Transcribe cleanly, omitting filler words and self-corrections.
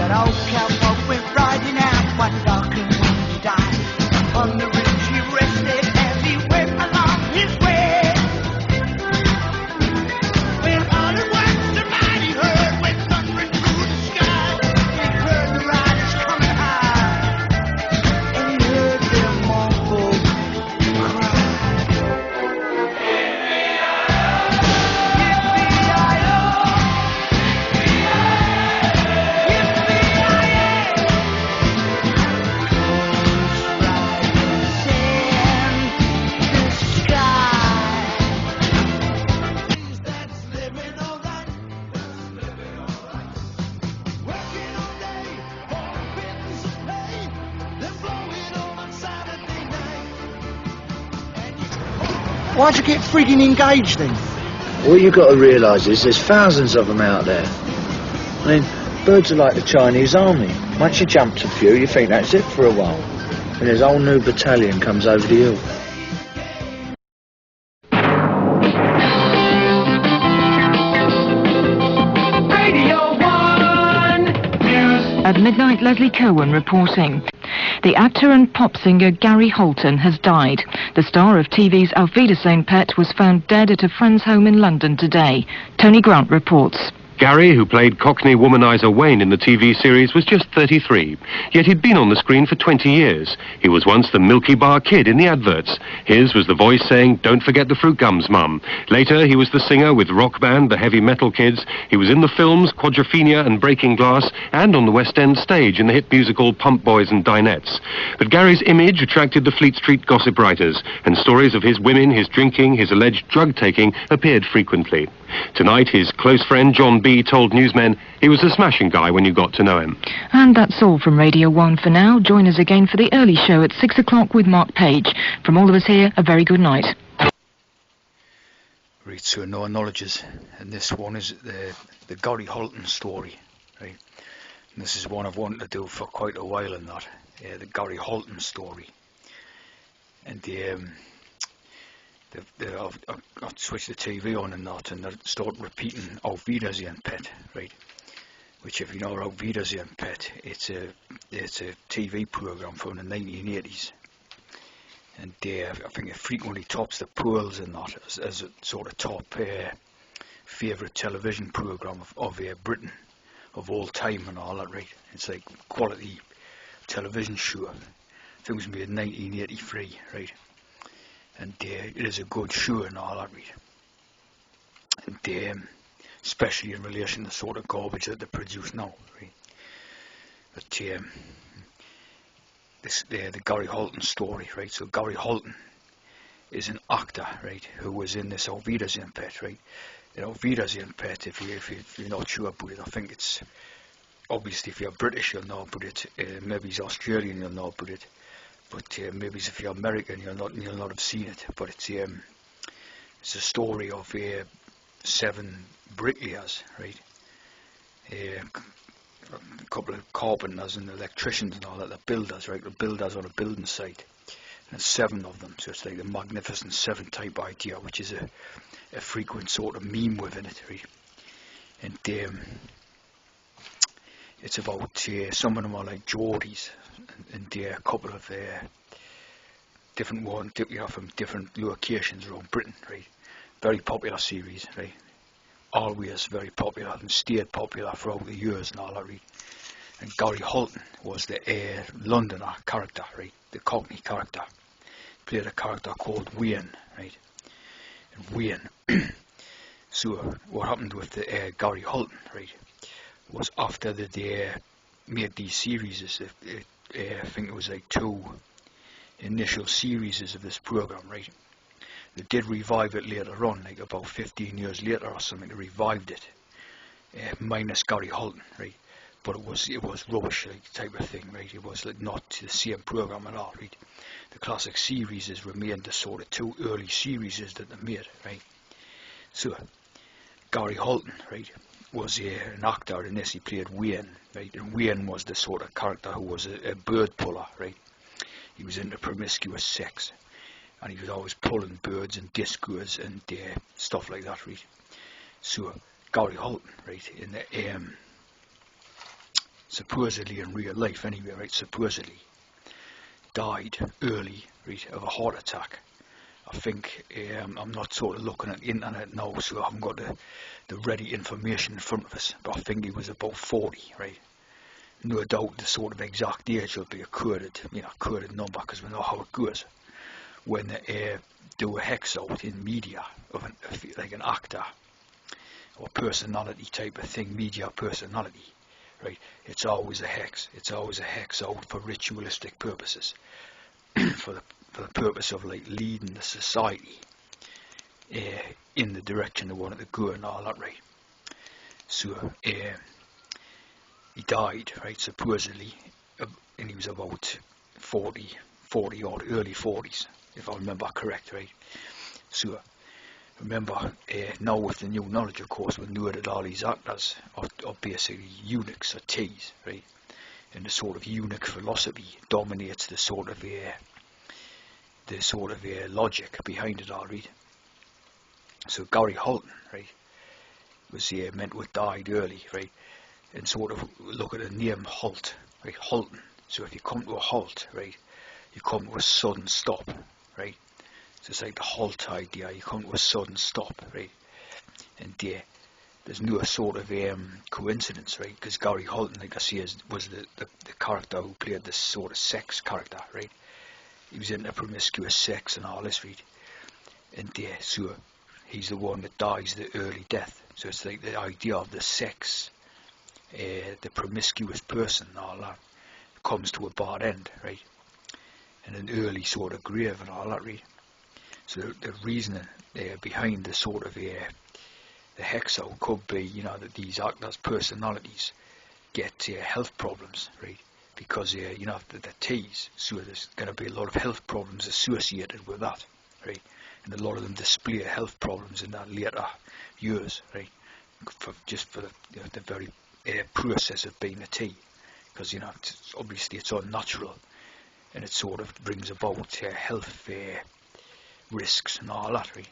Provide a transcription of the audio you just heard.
That old cowboy went riding out one dark and windy day. On the ridge he rested as he went along his way. When all at once the mighty herd went thundering through the sky. He heard the riders coming high, and he heard their mournful cry. Why'd you get frigging engaged then? What you've got to realise is there's thousands of them out there. I mean, birds are like the Chinese army. Once you jump a few, you think that's it for a while. And there's a whole new battalion comes over the hill. Radio 1 News. At midnight, Leslie Cohen reporting. The actor and pop singer Gary Holton has died. The star of TV's Auf Wiedersehen Pet was found dead at a friend's home in London today. Tony Grant reports. Gary, who played Cockney womanizer Wayne in the TV series, was just 33. Yet he'd been on the screen for 20 years. He was once the Milky Bar Kid in the adverts. His was the voice saying, "Don't forget the fruit gums, Mum." Later, he was the singer with Rock Band, the Heavy Metal Kids. He was in the films Quadrophenia and Breaking Glass, and on the West End stage in the hit musical Pump Boys and Dinettes. But Gary's image attracted the Fleet Street gossip writers, and stories of his women, his drinking, his alleged drug-taking appeared frequently. Tonight, his close friend John B told newsmen he was a smashing guy when you got to know him. And that's all from Radio 1 for now. Join us again for the early show at 6 o'clock with Mark Page. From all of us here, a very good night. Right, so no knowledges, and this one is the Gary Holton story, right? And this is one I've wanted to do for quite a while in that, the Gary Holton story. And I've switched the TV on and that, and they start repeating Auf Wiedersehen Pet, right? Which, if you know Auf Wiedersehen Pet, it's a TV program from the 1980s, and I think it frequently tops the polls and that as a sort of top favourite television program of Britain of all time and all that, right? It's like quality television show. I think it was made in 1983, right? And it is a good show and all that, right? And especially in relation to the sort of garbage that they produce now, right? But the Gary Holton story, right? So Gary Holton is an actor, right, who was in this Auf Wiedersehen Pet, right? You know, Auf Wiedersehen Pet, if you're not sure about it, I think it's, obviously if you're British you'll know about it, maybe it's Australian you'll know about it. But maybe if you're American, you'll not have seen it. But it's a story of 7 bricklayers, right? A couple of carpenters and electricians and all that. The builders, right? The builders on a building site. And there's 7 of them, so it's like the Magnificent 7 type idea, which is a frequent sort of meme within it, right? And it's about some of them are like Geordies, and a couple of different ones, from different locations around Britain, right? Very popular series, right? Always very popular and stayed popular throughout the years and all that, right? And Gary Holton was the Londoner character, right? The Cockney character. Played a character called Wayne, right? And Wayne. So what happened with the Gary Holton, right, was after they made these series, I think it was like 2 initial series of this program, right? They did revive it later on, like about 15 years later or something. They revived it, minus Gary Holton, right? But it was rubbish, like, type of thing, right? It was like not the same program at all, right? The classic series remained the sort of 2 early series that they made, right? So Gary Holton, right, was an actor in this. He played Wayne, right? And Wayne was the sort of character who was a bird puller, right? He was into promiscuous sex, and he was always pulling birds and discos and stuff like that, right? So Gary Holton, right, in the supposedly in real life anyway, right, supposedly died early, right, of a heart attack. I think, I'm not sort of looking at the internet now, so I haven't got the ready information in front of us, but I think he was about 40, right. No doubt the sort of exact age will be a coded number, because we know how it goes when they do a hex out in media of like an actor or personality type of thing, media personality, right. It's always a hex. It's always a hex out for ritualistic purposes, for the purpose of like leading the society in the direction they wanted to go and all that, right. So he died, right, supposedly, and he was about 40 or early 40s, if I remember correct, right. So remember, now with the new knowledge, of course, we know that all these actors are basically eunuchs or teas, right, and the sort of eunuch philosophy dominates the sort of logic behind it all, right. So Gary Holton, right, was meant to have died early, right, and sort of look at the name halt, right, Holton. So if you come to a halt, right, you come to a sudden stop, right. So it's like the halt idea, you come to a sudden stop, right, and there's no sort of coincidence, right, because Gary Holton, like I say, was the character who played this sort of sex character, right. He was into promiscuous sex and all this, right, and so he's the one that dies the early death. So it's like the idea of the sex, the promiscuous person and all that comes to a bad end, right, and an early sort of grave and all that, right. So the reasoning behind the sort of the hexo could be, that these actors' personalities get health problems, right, because the T's, so there's going to be a lot of health problems associated with that, right, and a lot of them display health problems in that later years, right, for the very process of being a T, because obviously it's unnatural, and it sort of brings about health risks and all that, right.